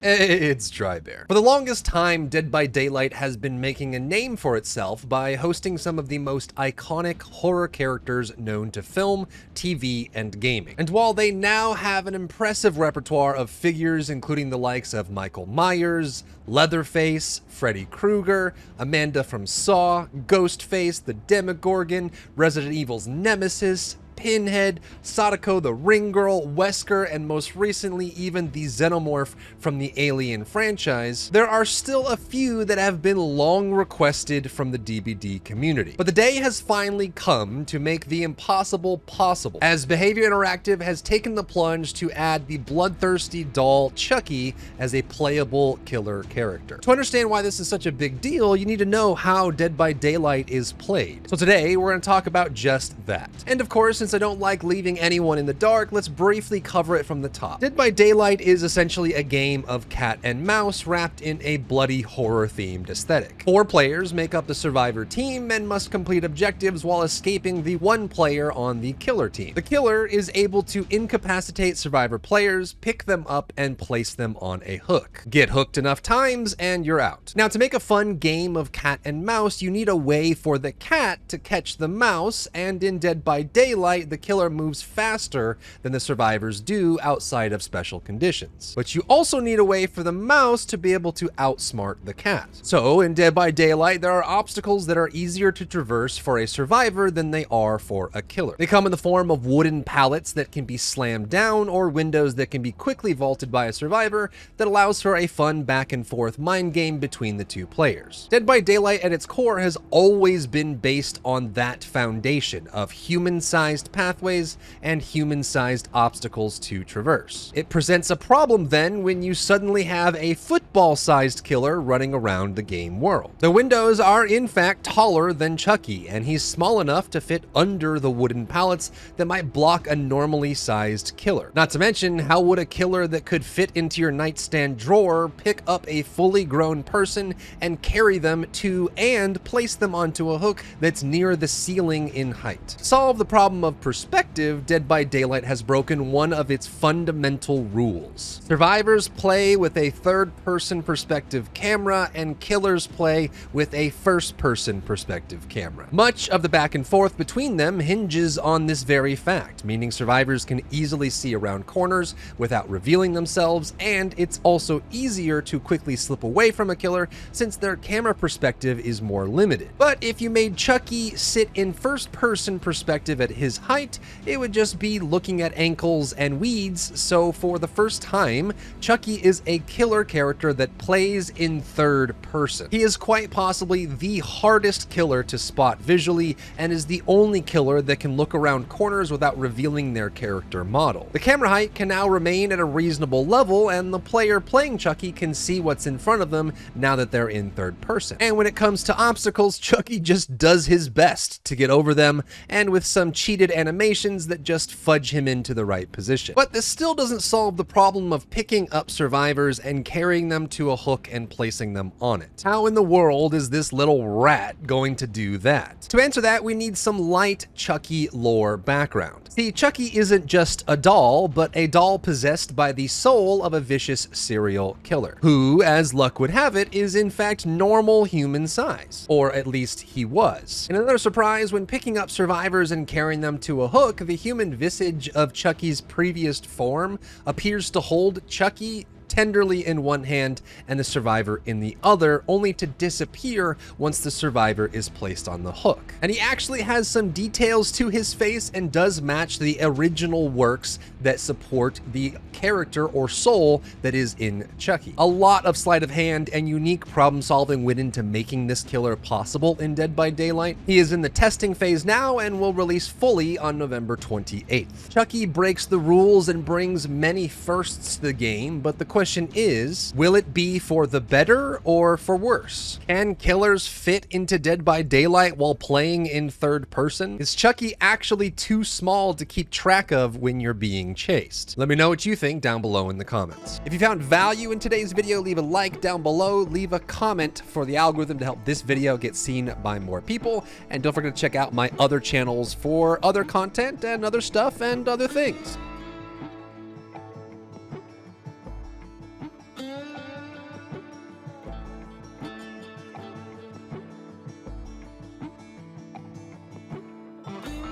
It's Drybear. For the longest time, Dead by Daylight has been making a name for itself by hosting some of the most iconic horror characters known to film, TV, and gaming. And while they now have an impressive repertoire of figures including the likes of Michael Myers, Leatherface, Freddy Krueger, Amanda from Saw, Ghostface, the Demogorgon, Resident Evil's Nemesis, Pinhead, Sadako the Ring Girl, Wesker, and most recently even the Xenomorph from the Alien franchise, there are still a few that have been long requested from the DBD community. But the day has finally come to make the impossible possible, as Behavior Interactive has taken the plunge to add the bloodthirsty doll Chucky as a playable killer character. To understand why this is such a big deal, you need to know how Dead by Daylight is played. So today, we're going to talk about just that. And of course, since I don't like leaving anyone in the dark, let's briefly cover it from the top. Dead by Daylight is essentially a game of cat and mouse wrapped in a bloody horror-themed aesthetic. 4 players make up the survivor team and must complete objectives while escaping the 1 player on the killer team. The killer is able to incapacitate survivor players, pick them up, and place them on a hook. Get hooked enough times and you're out. Now, to make a fun game of cat and mouse, you need a way for the cat to catch the mouse, and in Dead by Daylight, the killer moves faster than the survivors do outside of special conditions. But you also need a way for the mouse to be able to outsmart the cat. So in Dead by Daylight, there are obstacles that are easier to traverse for a survivor than they are for a killer. They come in the form of wooden pallets that can be slammed down or windows that can be quickly vaulted by a survivor that allows for a fun back and forth mind game between the 2 players. Dead by Daylight at its core has always been based on that foundation of human-sized pathways and human-sized obstacles to traverse. It presents a problem then when you suddenly have a football-sized killer running around the game world. The windows are in fact taller than Chucky, and he's small enough to fit under the wooden pallets that might block a normally sized killer. Not to mention, how would a killer that could fit into your nightstand drawer pick up a fully grown person and carry them to and place them onto a hook that's near the ceiling in height? To solve the problem of perspective, Dead by Daylight has broken one of its fundamental rules. Survivors play with a third-person perspective camera, and killers play with a first-person perspective camera. Much of the back and forth between them hinges on this very fact, meaning survivors can easily see around corners without revealing themselves, and it's also easier to quickly slip away from a killer since their camera perspective is more limited. But if you made Chucky sit in first-person perspective at his height, it would just be looking at ankles and weeds, so for the first time, Chucky is a killer character that plays in third person. He is quite possibly the hardest killer to spot visually, and is the only killer that can look around corners without revealing their character model. The camera height can now remain at a reasonable level, and the player playing Chucky can see what's in front of them now that they're in third person. And when it comes to obstacles, Chucky just does his best to get over them, and with some cheated animations that just fudge him into the right position. But this still doesn't solve the problem of picking up survivors and carrying them to a hook and placing them on it. How in the world is this little rat going to do that? To answer that, we need some light Chucky lore background. See, Chucky isn't just a doll, but a doll possessed by the soul of a vicious serial killer, who, as luck would have it, is in fact normal human size. Or at least he was. And another surprise, when picking up survivors and carrying them to a hook, the human visage of Chucky's previous form appears to hold Chucky tenderly in one hand and the survivor in the other, only to disappear once the survivor is placed on the hook. And he actually has some details to his face and does match the original works that support the character or soul that is in Chucky. A lot of sleight of hand and unique problem solving went into making this killer possible in Dead by Daylight. He is in the testing phase now and will release fully on November 28th. Chucky breaks the rules and brings many firsts to the game, but the question is, will it be for the better or for worse? Can killers fit into Dead by Daylight while playing in third person? Is Chucky actually too small to keep track of when you're being chased? Let me know what you think down below in the comments. If you found value in today's video, leave a like down below, leave a comment for the algorithm to help this video get seen by more people, and don't forget to check out my other channels for other content and other stuff and other things.